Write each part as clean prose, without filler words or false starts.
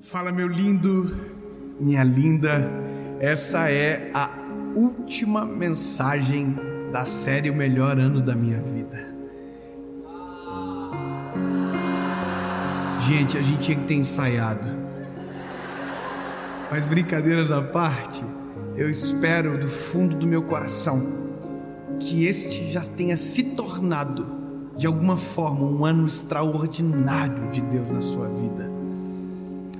Fala, meu lindo, minha linda. Essa é a última mensagem da série O Melhor Ano da Minha Vida. Gente, a gente tinha que ter ensaiado. Mas brincadeiras à parte, eu espero do fundo do meu coração que este já tenha se tornado, de alguma forma, um ano extraordinário de Deus na sua vida.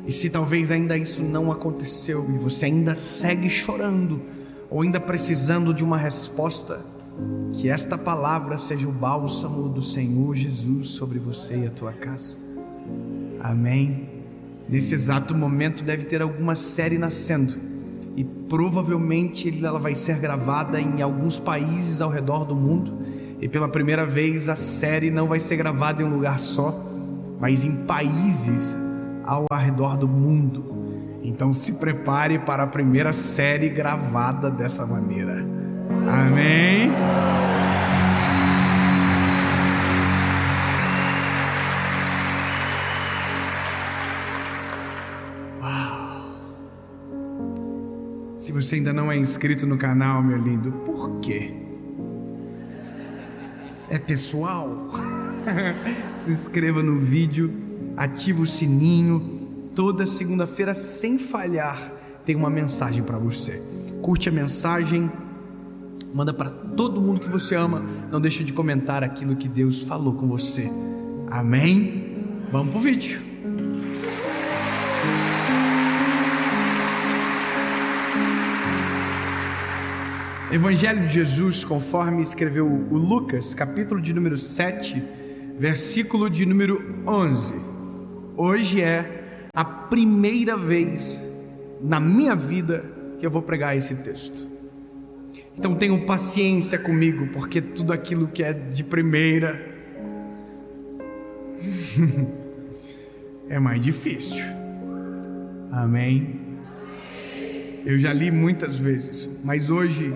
E se talvez ainda isso não aconteceu e você ainda segue chorando ou ainda precisando de uma resposta, que esta palavra seja o bálsamo do Senhor Jesus sobre você e a tua casa. Amém? Nesse exato momento deve ter alguma série nascendo e provavelmente ela vai ser gravada em alguns países ao redor do mundo, e pela primeira vez a série não vai ser gravada em um lugar só, mas em países ao redor do mundo. Então se prepare para a primeira série gravada dessa maneira. Amém? Uau! Se você ainda não é inscrito no canal, meu lindo, por quê? É pessoal? Se inscreva no vídeo, ativa o sininho. Toda segunda-feira, sem falhar, tem uma mensagem para você. Curte a mensagem, manda para todo mundo que você ama. Não deixa de comentar aquilo que Deus falou com você. Amém? Vamos pro vídeo. Evangelho de Jesus, conforme escreveu o Lucas, capítulo de número 7, versículo de número 11. Hoje é a primeira vez na minha vida que eu vou pregar esse texto. Então tenham paciência comigo, porque tudo aquilo que é de primeira é mais difícil. Amém? Eu já li muitas vezes, mas hoje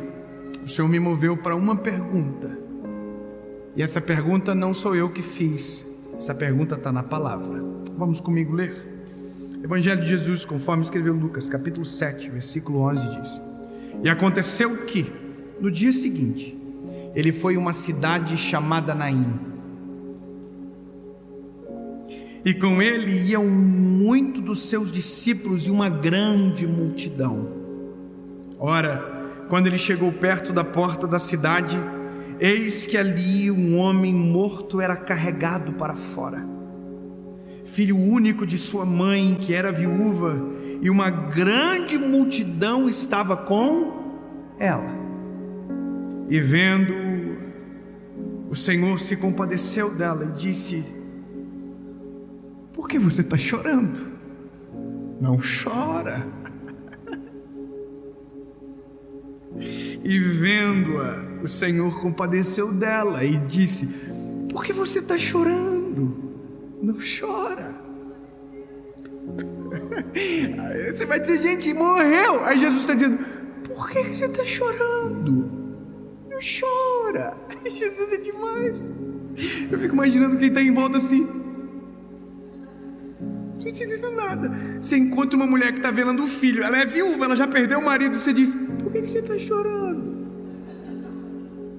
o Senhor me moveu para uma pergunta. E essa pergunta não sou eu que fiz. Essa pergunta está na palavra. Vamos comigo ler? Evangelho de Jesus, conforme escreveu Lucas, capítulo 7, versículo 11, diz: E aconteceu que, no dia seguinte, ele foi a uma cidade chamada Naim. E com ele iam muitos dos seus discípulos e uma grande multidão. Ora, quando ele chegou perto da porta da cidade, eis que ali um homem morto era carregado para fora, filho único de sua mãe, que era viúva, e uma grande multidão estava com ela. E vendo, o Senhor se compadeceu dela e disse: Por que você está chorando? Não chora. E vendo-a, o Senhor compadeceu dela e disse: Por que você está chorando? Não chora. Aí você vai dizer: gente, morreu. Aí Jesus está dizendo: Por que você está chorando? Não chora. Jesus é demais. Eu fico imaginando quem está em volta assim. Não entendendo nada. Você encontra uma mulher que está velando o filho, ela é viúva, ela já perdeu o marido, e você diz: Por que você está chorando?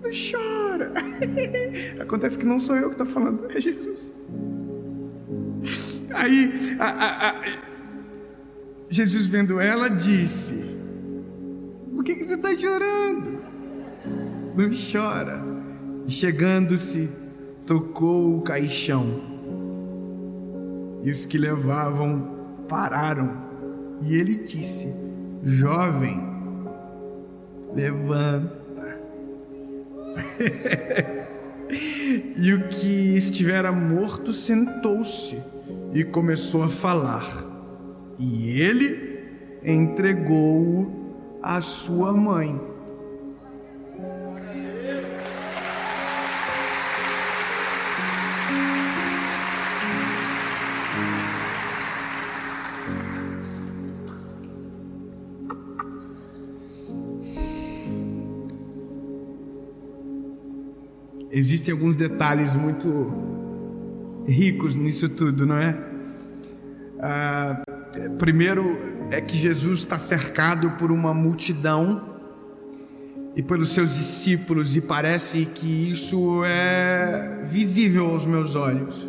Não chora. Acontece que não sou eu que estou falando, é Jesus. Aí Jesus, vendo ela, disse: Por que você está chorando? Não chora. E chegando-se, tocou o caixão, e os que levavam pararam. E ele disse: Jovem, levanta. E o que estivera morto sentou-se e começou a falar. E ele entregou-o à sua mãe. Existem alguns detalhes muito ricos nisso tudo, não é? Primeiro é que Jesus está cercado por uma multidão e pelos seus discípulos, e parece que isso é visível aos meus olhos.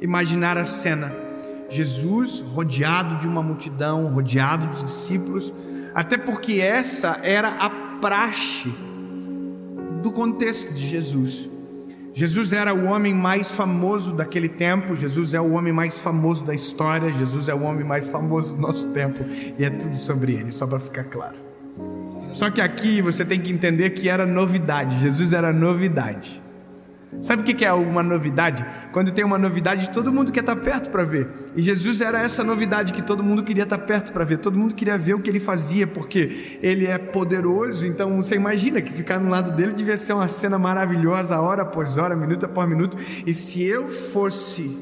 Imaginar a cena: Jesus rodeado de uma multidão, rodeado de discípulos, até porque essa era a praxe do contexto de Jesus. Jesus era o homem mais famoso daquele tempo, Jesus é o homem mais famoso da história, Jesus é o homem mais famoso do nosso tempo, e é tudo sobre ele, só para ficar claro. Só que aqui você tem que entender que era novidade, Jesus era novidade. Sabe o que é uma novidade? Quando tem uma novidade, todo mundo quer estar perto para ver. E Jesus era essa novidade que todo mundo queria estar perto para ver. Todo mundo queria ver o que ele fazia, porque ele é poderoso. Então você imagina que ficar no lado dele devia ser uma cena maravilhosa, hora após hora, minuto após minuto. E se eu fosse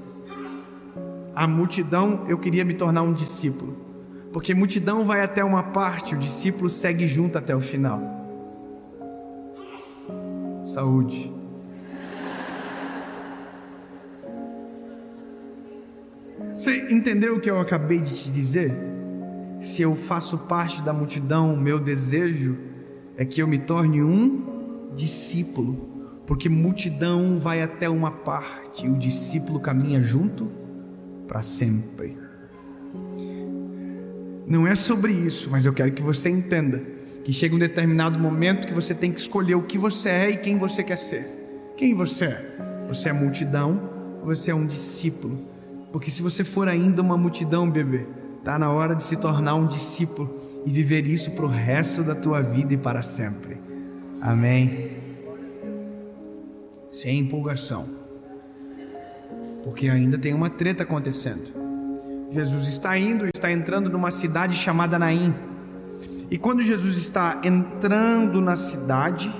a multidão, eu queria me tornar um discípulo, porque multidão vai até uma parte, o discípulo segue junto até o final. Saúde. Você entendeu o que eu acabei de te dizer? Se eu faço parte da multidão, meu desejo é que eu me torne um discípulo, porque multidão vai até uma parte, o discípulo caminha junto para sempre. Não é sobre isso, mas eu quero que você entenda que chega um determinado momento que você tem que escolher o que você é e quem você quer ser. Quem você é? Você é multidão ou você é um discípulo? Porque se você for ainda uma multidão, bebê, está na hora de se tornar um discípulo e viver isso para o resto da tua vida e para sempre. Amém? Sem empolgação, porque ainda tem uma treta acontecendo. Jesus está entrando numa cidade chamada Naim. E quando Jesus está entrando na cidade,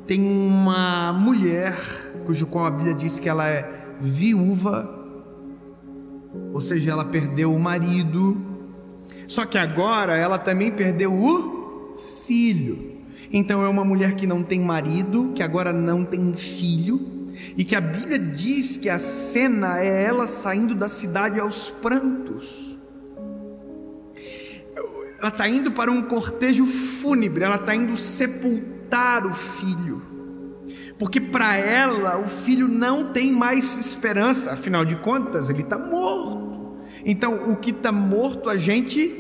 tem uma mulher, cujo qual a Bíblia diz que ela é viúva, ou seja, ela perdeu o marido, só que agora ela também perdeu o filho. Então é uma mulher que não tem marido, que agora não tem filho, e que a Bíblia diz que a cena é ela saindo da cidade aos prantos. Ela está indo para um cortejo fúnebre, ela está indo sepultar o filho, porque para ela o filho não tem mais esperança, afinal de contas ele está morto. Então o que está morto a gente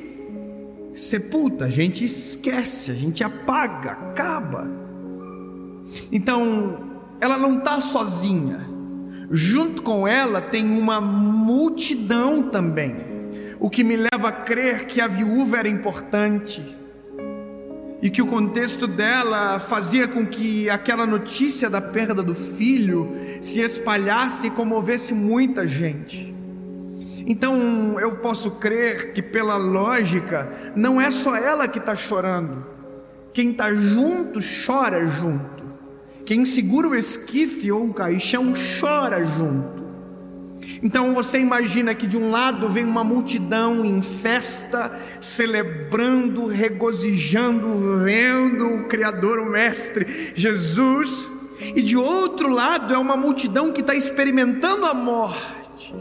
sepulta, a gente esquece, a gente apaga, acaba. Então ela não está sozinha, junto com ela tem uma multidão também, o que me leva a crer que a viúva era importante e que o contexto dela fazia com que aquela notícia da perda do filho se espalhasse e comovesse muita gente. Então eu posso crer que, pela lógica, não é só ela que está chorando. Quem está junto chora junto. Quem segura o esquife ou o caixão chora junto. Então você imagina que de um lado vem uma multidão em festa, celebrando, regozijando, vendo o Criador, o Mestre, Jesus, e de outro lado é uma multidão que está experimentando a morte,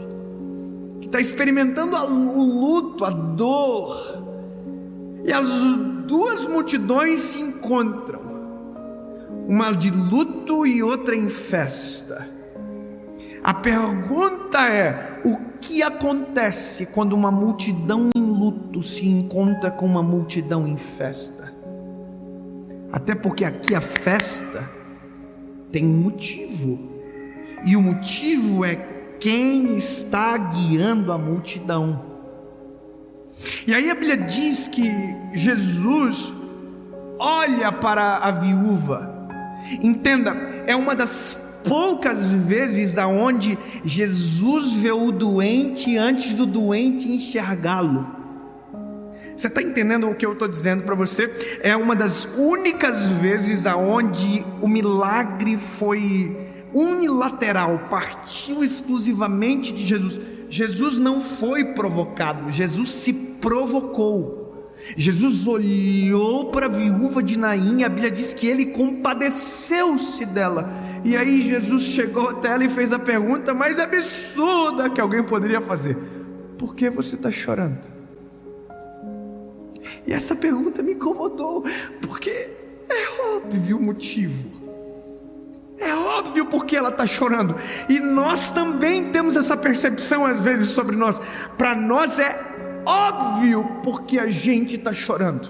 que está experimentando o luto, a dor, e as duas multidões se encontram, uma de luto e outra em festa. A pergunta é: o que acontece quando uma multidão em luto se encontra com uma multidão em festa? Até porque aqui a festa tem um motivo, e o motivo é quem está guiando a multidão. E aí a Bíblia diz que Jesus olha para a viúva. Entenda, é uma das poucas vezes aonde Jesus vê o doente antes do doente enxergá-lo. Você está entendendo o que eu estou dizendo para você? É uma das únicas vezes aonde o milagre foi unilateral, partiu exclusivamente de Jesus. Jesus não foi provocado, Jesus se provocou. Jesus olhou para a viúva de Naim, a Bíblia diz que ele compadeceu-se dela. E aí Jesus chegou até ela e fez a pergunta mais absurda que alguém poderia fazer: por que você está chorando? E essa pergunta me incomodou, porque é óbvio o motivo. É óbvio porque ela está chorando. E nós também temos essa percepção às vezes sobre nós. Para nós é óbvio porque a gente está chorando.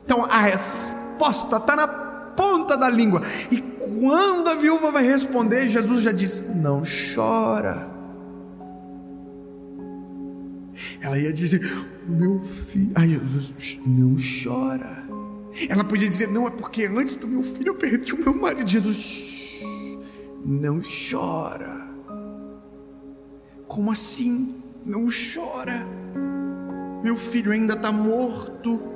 Então a resposta está na ponta da língua. E quando a viúva vai responder, Jesus já diz: não chora. Ela ia dizer: meu filho. Ai, Jesus, não chora. Ela podia dizer: não, é porque antes do meu filho eu perdi o meu marido. Jesus, não chora. Como assim? Não chora. Meu filho ainda está morto.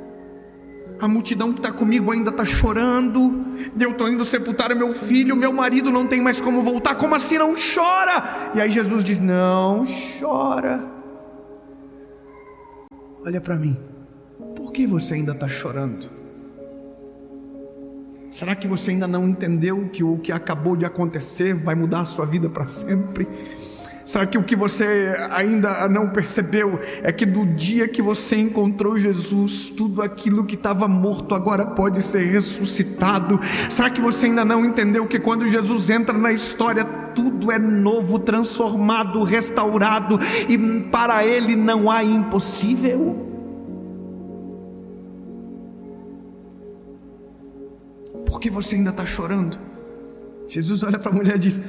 A multidão que está comigo ainda está chorando. Eu estou indo sepultar o meu filho. Meu marido não tem mais como voltar. Como assim não chora? E aí Jesus diz: não chora. Olha para mim. Por que você ainda está chorando? Será que você ainda não entendeu que o que acabou de acontecer vai mudar a sua vida para sempre? Será que o que você ainda não percebeu é que do dia que você encontrou Jesus, tudo aquilo que estava morto agora pode ser ressuscitado? Será que você ainda não entendeu que quando Jesus entra na história, tudo é novo, transformado, restaurado, e para Ele não há impossível? Por que você ainda está chorando? Jesus olha para a mulher e diz: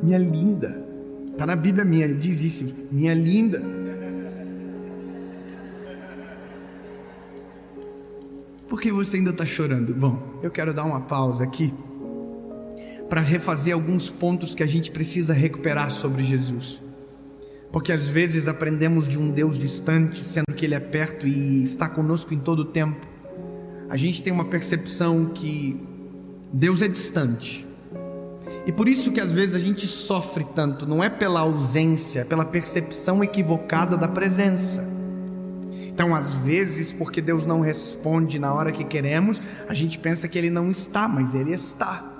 minha linda. Está na Bíblia minha, ele diz isso: minha linda. Por que você ainda está chorando? Bom, eu quero dar uma pausa aqui para refazer alguns pontos que a gente precisa recuperar sobre Jesus. Porque às vezes aprendemos de um Deus distante, sendo que Ele é perto e está conosco em todo o tempo. A gente tem uma percepção que Deus é distante. E por isso que às vezes a gente sofre tanto. Não é pela ausência, é pela percepção equivocada da presença. Então às vezes, porque Deus não responde na hora que queremos, a gente pensa que Ele não está, mas Ele está.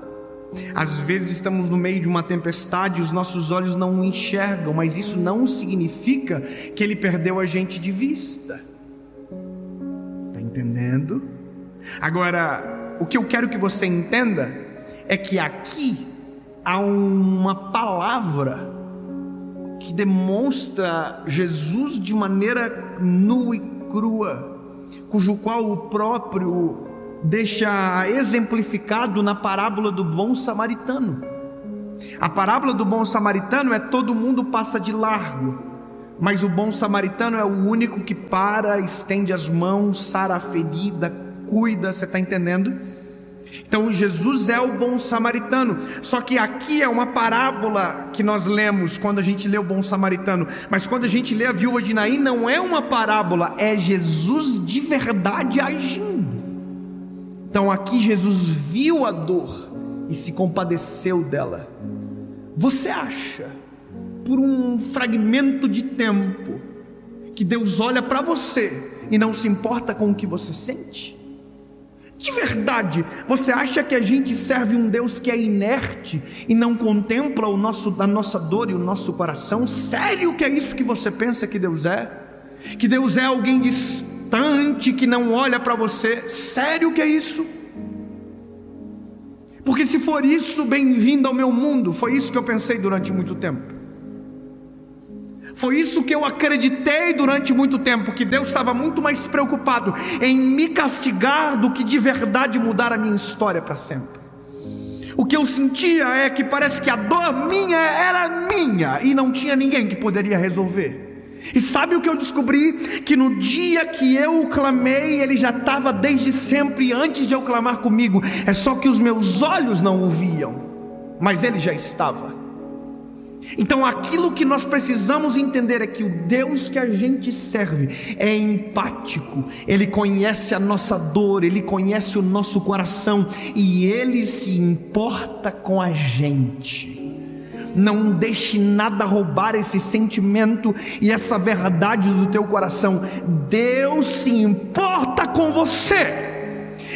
Às vezes estamos no meio de uma tempestade e os nossos olhos não o enxergam, mas isso não significa que Ele perdeu a gente de vista. Está entendendo? Agora, o que eu quero que você entenda é que aqui há uma palavra que demonstra Jesus de maneira nua e crua, cujo qual o próprio deixa exemplificado na parábola do bom samaritano. A parábola do bom samaritano é: todo mundo passa de largo, mas o bom samaritano é o único que para, estende as mãos, sara a ferida, cuida. Você está entendendo? Então Jesus é o bom samaritano. Só que aqui é uma parábola que nós lemos quando a gente lê o bom samaritano, mas quando a gente lê a viúva de Naim, não é uma parábola, é Jesus de verdade agindo. Então aqui Jesus viu a dor e se compadeceu dela. Você acha, por um fragmento de tempo, que Deus olha para você e não se importa com o que você sente? De verdade, você acha que a gente serve um Deus que é inerte e não contempla a nossa dor e o nosso coração? Sério que é isso que você pensa que Deus é? Que Deus é alguém distante, que não olha para você? Sério que é isso? Porque se for isso, bem-vindo ao meu mundo. Foi isso que eu pensei durante muito tempo. Foi isso que eu acreditei durante muito tempo, que Deus estava muito mais preocupado em me castigar do que de verdade mudar a minha história para sempre. O que eu sentia é que parece que a dor minha era minha e não tinha ninguém que poderia resolver. E sabe o que eu descobri? Que no dia que eu o clamei, Ele já estava desde sempre antes de eu clamar comigo. É só que os meus olhos não o viam, mas Ele já estava. Então aquilo que nós precisamos entender é que o Deus que a gente serve é empático. Ele conhece a nossa dor, Ele conhece o nosso coração e Ele se importa com a gente. Não deixe nada roubar esse sentimento e essa verdade do teu coração. Deus se importa com você.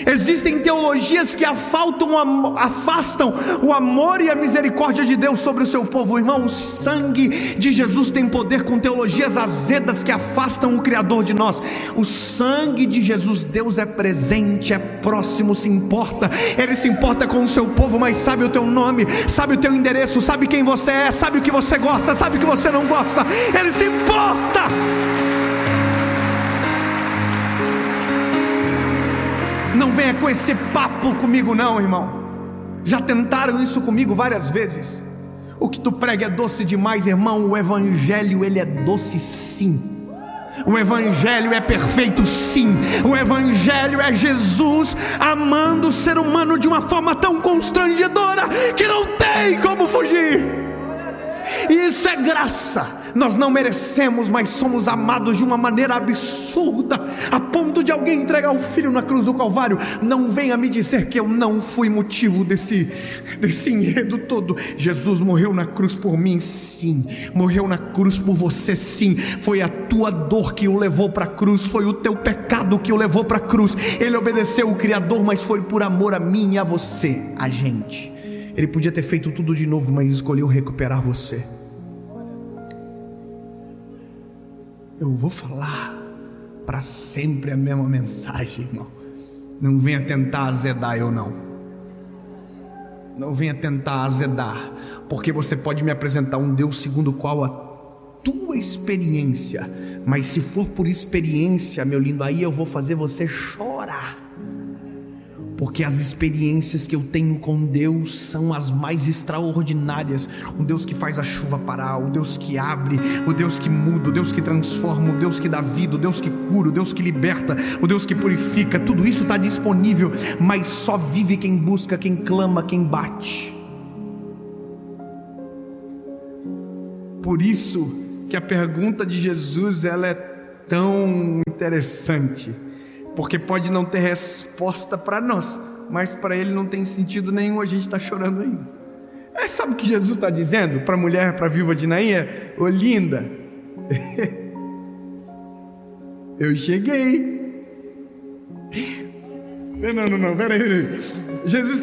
Existem teologias que afastam o amor e a misericórdia de Deus sobre o seu povo. Irmão, o sangue de Jesus tem poder com teologias azedas que afastam o Criador de nós. O sangue de Jesus, Deus é presente, é próximo, se importa. Ele se importa com o seu povo, mas sabe o teu nome, sabe o teu endereço, sabe quem você é, sabe o que você gosta, sabe o que você não gosta. Ele se importa. Não venha com esse papo comigo não, irmão. Já tentaram isso comigo várias vezes. O que tu prega é doce demais, irmão. O evangelho, ele é doce sim. O evangelho é perfeito sim. O evangelho é Jesus amando o ser humano de uma forma tão constrangedora que não tem como fugir. E isso é graça. Nós não merecemos, mas somos amados de uma maneira absurda, a ponto de alguém entregar o filho na cruz do Calvário. Não venha me dizer que eu não fui motivo desse enredo todo. Jesus morreu na cruz por mim, sim. Morreu na cruz por você, sim. Foi a tua dor que o levou para a cruz, foi o teu pecado que o levou para a cruz. Ele obedeceu o Criador, mas foi por amor a mim e a você, a gente. Ele podia ter feito tudo de novo, mas escolheu recuperar você. Eu vou falar para sempre a mesma mensagem, irmão. Não venha tentar azedar eu não. Não venha tentar azedar, porque você pode me apresentar um Deus segundo o qual a tua experiência, mas se for por experiência, meu lindo, aí eu vou fazer você chorar. Porque as experiências que eu tenho com Deus são as mais extraordinárias. O Deus que faz a chuva parar, o Deus que abre, o Deus que muda, o Deus que transforma, o Deus que dá vida, o Deus que cura, o Deus que liberta, o Deus que purifica. Tudo isso está disponível, mas só vive quem busca, quem clama, quem bate. Por isso que a pergunta de Jesus, ela é tão interessante. Porque pode não ter resposta para nós, mas para ele não tem sentido nenhum, a gente está chorando ainda. Sabe o que Jesus está dizendo para a mulher, para a viúva de Naim? Ô linda, eu cheguei. Não, peraí. Jesus,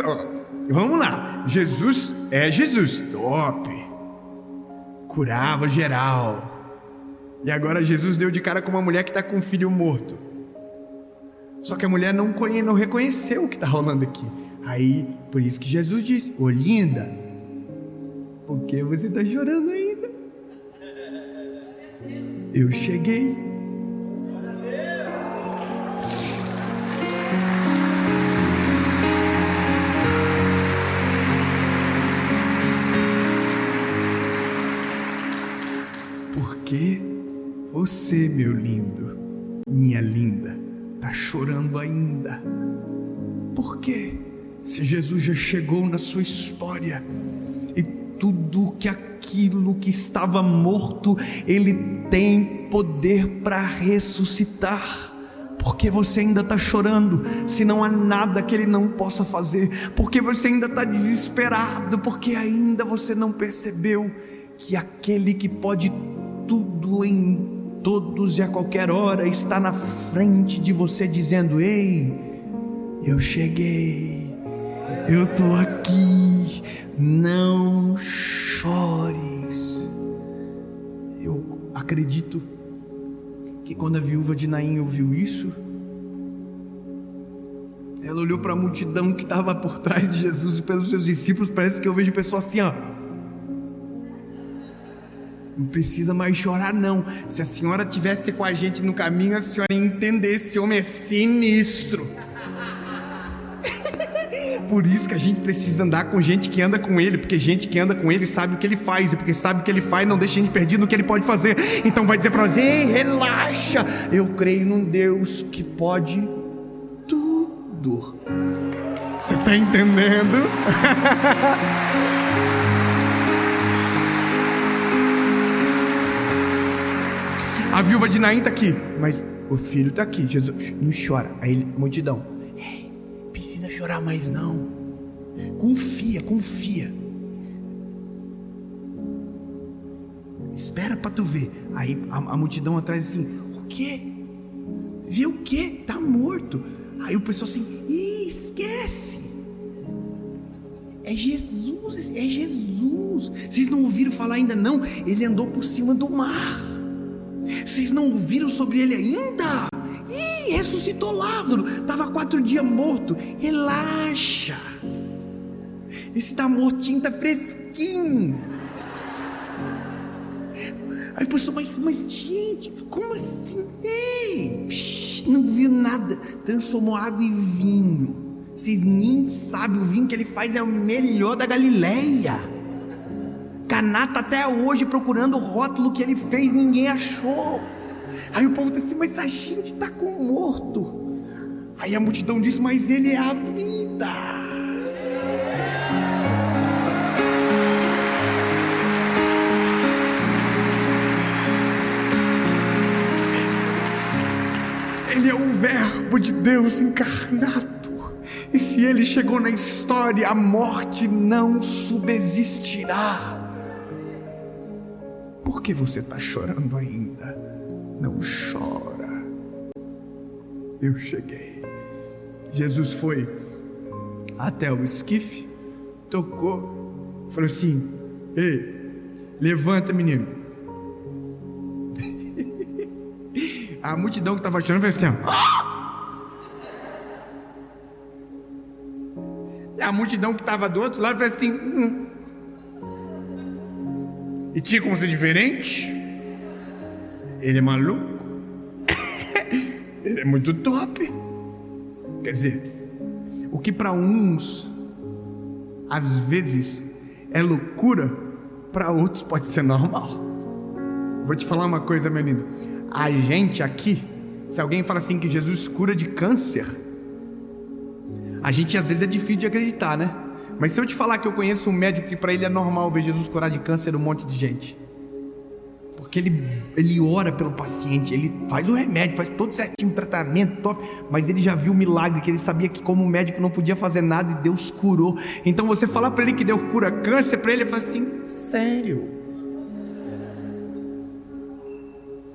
vamos lá. Jesus é Jesus, top, curava geral. E agora Jesus deu de cara com uma mulher que está com um filho morto. Só que a mulher não reconheceu o que está rolando aqui. Aí, por isso que Jesus disse: ô linda, por que você está chorando ainda? Eu cheguei. Por que você, meu lindo, minha linda, está chorando ainda? Por quê? Se Jesus já chegou na sua história e tudo que aquilo que estava morto, Ele tem poder para ressuscitar. Por que você ainda está chorando? Se não há nada que Ele não possa fazer. Por que você ainda está desesperado? Porque ainda você não percebeu que aquele que pode tudo em todos e a qualquer hora está na frente de você dizendo: ei, eu cheguei, eu estou aqui, não chores. Eu acredito que quando a viúva de Naim ouviu isso, ela olhou para a multidão que estava por trás de Jesus e pelos seus discípulos. Parece que eu vejo pessoas assim, ó: não precisa mais chorar não. Se a senhora tivesse com a gente no caminho, a senhora ia entender, esse homem é sinistro. Por isso que a gente precisa andar com gente que anda com ele, porque gente que anda com ele sabe o que ele faz, e porque sabe o que ele faz, não deixa a gente perdido no que ele pode fazer. Então vai dizer para nós: ei, relaxa, eu creio num Deus que pode tudo. Você está entendendo? A viúva de Naim está aqui, mas o filho está aqui. Jesus, não chora. Aí multidão: ei, precisa chorar mais não. Confia. Espera para tu ver. Aí a multidão atrás assim: o quê? Viu o quê? Tá morto. Aí o pessoal assim: ih, É Jesus, é Jesus. Vocês não ouviram falar ainda não? Ele andou por cima do mar. Vocês não ouviram sobre ele ainda? Ih, ressuscitou Lázaro. Estava 4 dias morto. Relaxa. Esse tá mortinho, tá fresquinho. Aí a pessoa, mas gente, como assim? Ei, não viu nada. Transformou água em vinho. Vocês nem sabem, o vinho que ele faz é o melhor da Galileia. Caná tá até hoje procurando o rótulo que ele fez, ninguém achou. Aí o povo disse assim, mas a gente tá com um morto. Aí a multidão disse, mas ele é a vida. Ele é o verbo de Deus encarnado. E se ele chegou na história, a morte não subsistirá. Por que você está chorando ainda? Não chora. Eu cheguei. Jesus foi até o esquife, tocou, falou assim, ei, levanta, menino. A multidão que estava chorando foi assim, E a multidão que estava do outro lado foi assim, E tinha como ser diferente? Ele é maluco? Ele é muito top. Quer dizer, o que para uns às vezes é loucura, para outros pode ser normal. Vou te falar uma coisa, meu lindo. A gente aqui, se alguém fala assim que Jesus cura de câncer, a gente às vezes é difícil de acreditar, né? Mas se eu te falar que eu conheço um médico que para ele é normal ver Jesus curar de câncer um monte de gente, porque ele ora pelo paciente, ele faz o remédio, faz todo certinho, tratamento top, mas ele já viu o milagre, que ele sabia que como médico não podia fazer nada e Deus curou. Então você falar para ele que Deus cura câncer, para ele fala assim, sério?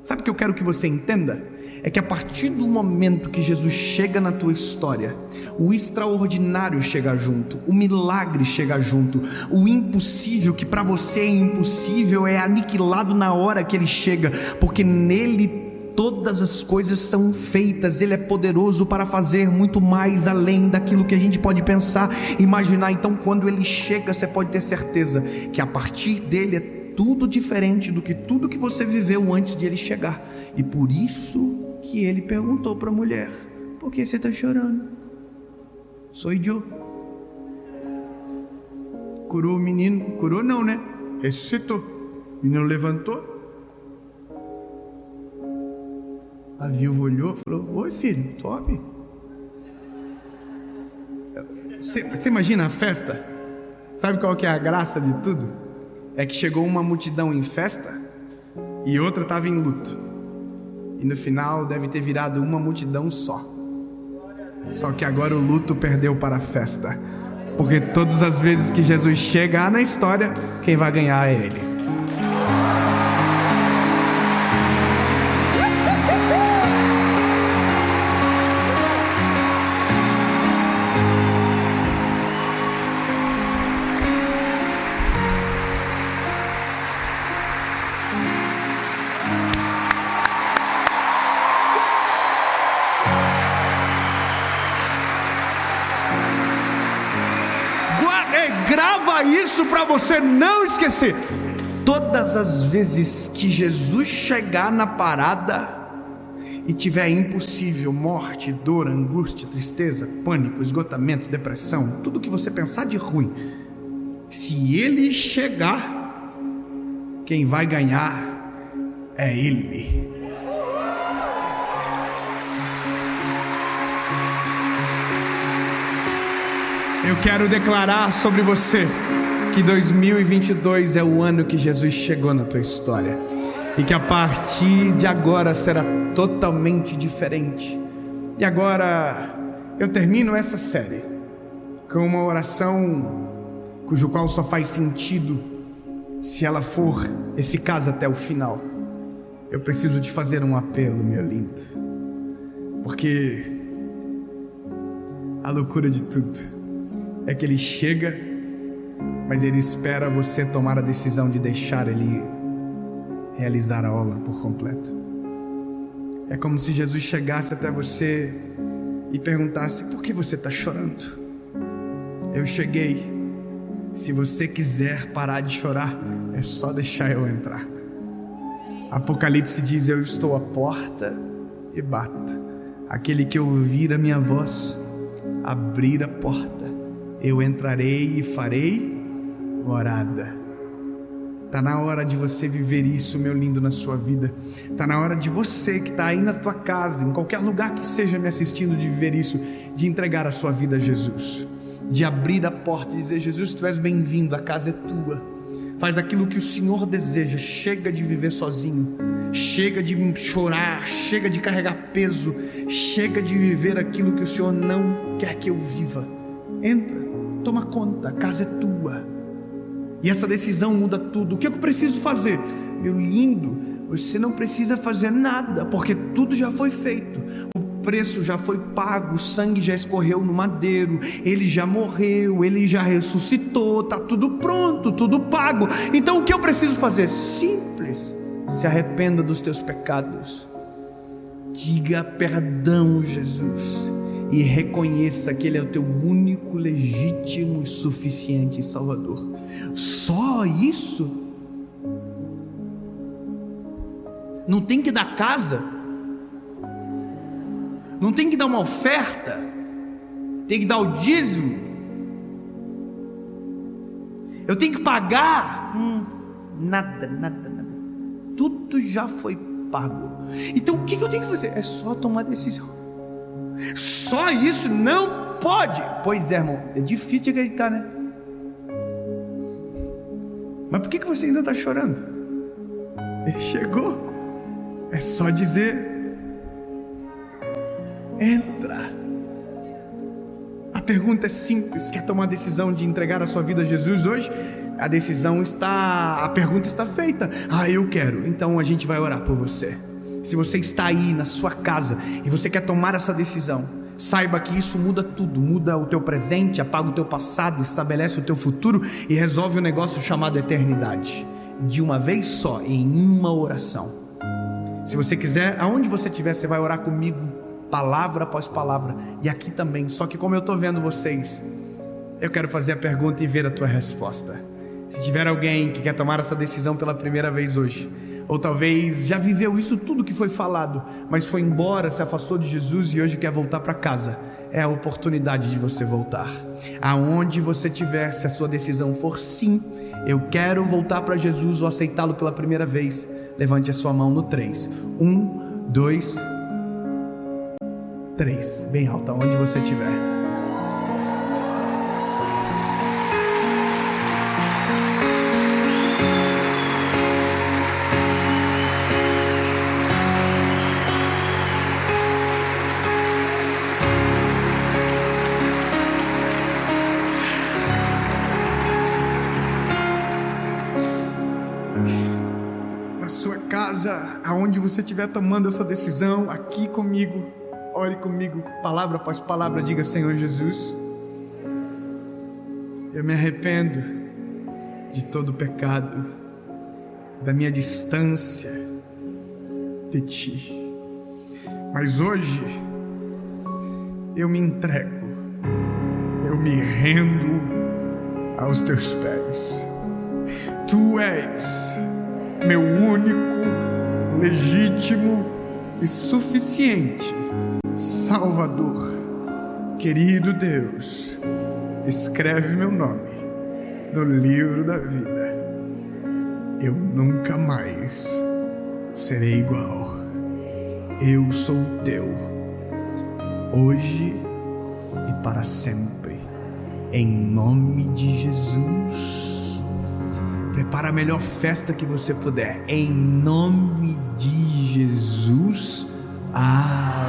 Sabe o que eu quero que você entenda? É que a partir do momento que Jesus chega na tua história, o extraordinário chega junto, o milagre chega junto, o impossível, que para você é impossível, é aniquilado na hora que ele chega, porque nele todas as coisas são feitas. Ele é poderoso para fazer muito mais além daquilo que a gente pode pensar, imaginar. Então quando ele chega, você pode ter certeza que a partir dele é tudo diferente do que tudo que você viveu antes de ele chegar. E por isso que ele perguntou para a mulher, por que você está chorando? Sou eu. Curou o menino, curou não, né? Ressuscitou. O menino levantou. A viúva olhou e falou, oi filho, top. Você imagina a festa? Sabe qual que é a graça de tudo? É que chegou uma multidão em festa e outra estava em luto. E no final deve ter virado uma multidão só. Só que agora o luto perdeu para a festa. Porque todas as vezes que Jesus chegar na história, quem vai ganhar é ele. Grava isso para você não esquecer. Todas as vezes que Jesus chegar na parada e tiver impossível, morte, dor, angústia, tristeza, pânico, esgotamento, depressão, tudo que você pensar de ruim, se ele chegar, quem vai ganhar é ele. Eu quero declarar sobre você que 2022 é o ano que Jesus chegou na tua história e que a partir de agora será totalmente diferente. E agora eu termino essa série com uma oração cujo qual só faz sentido se ela for eficaz até o final. Eu preciso te fazer um apelo, meu lindo, porque a loucura de tudo é que ele chega mas Ele espera você tomar a decisão de deixar Ele realizar a obra por completo. É como se Jesus chegasse até você e perguntasse: por que você está chorando? Eu cheguei. Se você quiser parar de chorar, é só deixar eu entrar. Apocalipse diz: eu estou à porta e bato. Aquele que ouvir a minha voz, abrir a porta, eu entrarei e farei morada. Está na hora de você viver isso, meu lindo, na sua vida. Está na hora de você que está aí na tua casa, em qualquer lugar que seja me assistindo, de viver isso, de entregar a sua vida a Jesus, de abrir a porta e dizer: Jesus, tu és bem-vindo, a casa é tua. Faz aquilo que o Senhor deseja. Chega de viver sozinho, chega de chorar, chega de carregar peso, chega de viver aquilo que o Senhor não quer que eu viva. Entra, toma conta, a casa é tua. E essa decisão muda tudo. O que eu preciso fazer? Meu lindo, você não precisa fazer nada, porque tudo já foi feito. O preço já foi pago, o sangue já escorreu no madeiro, Ele já morreu, Ele já ressuscitou, está tudo pronto, tudo pago. Então o que eu preciso fazer? Simples. Se arrependa dos teus pecados, diga perdão, Jesus, e reconheça que Ele é o teu único, legítimo e suficiente Salvador. Só isso? Não tem que dar casa, não tem que dar uma oferta, tem que dar o dízimo, eu tenho que pagar? Nada, tudo já foi pago. Então o que eu tenho que fazer? É só tomar decisão. Só isso? Não pode. Pois é, irmão, é difícil de acreditar, né? Mas por que você ainda está chorando? Ele chegou. É só dizer: entra. A pergunta é simples. Quer tomar a decisão de entregar a sua vida a Jesus hoje? A pergunta está feita. Eu quero. Então a gente vai orar por você. Se você está aí na sua casa e você quer tomar essa decisão, saiba que isso muda tudo. Muda o teu presente, apaga o teu passado, estabelece o teu futuro e resolve um negócio chamado eternidade, de uma vez só, em uma oração. Se você quiser, aonde você estiver, você vai orar comigo, palavra após palavra, e aqui também. Só que como eu estou vendo vocês, eu quero fazer a pergunta e ver a tua resposta. Se tiver alguém que quer tomar essa decisão pela primeira vez hoje, ou talvez já viveu isso tudo que foi falado, mas foi embora, se afastou de Jesus e hoje quer voltar para casa, é a oportunidade de você voltar. Aonde você estiver, se a sua decisão for sim, eu quero voltar para Jesus ou aceitá-lo pela primeira vez, levante a sua mão no 3. 1, 2, 3, bem alta, onde você estiver. Aonde você estiver tomando essa decisão, aqui comigo, ore comigo, palavra após palavra, diga: Senhor Jesus, eu me arrependo de todo o pecado, da minha distância de Ti, mas hoje eu me entrego, eu me rendo aos Teus pés. Tu és meu único, legítimo e suficiente Salvador. Querido Deus, escreve meu nome no livro da vida. Eu nunca mais serei igual. Eu sou teu, hoje e para sempre, em nome de Jesus. Prepara a melhor festa que você puder, em nome de Jesus. Amém.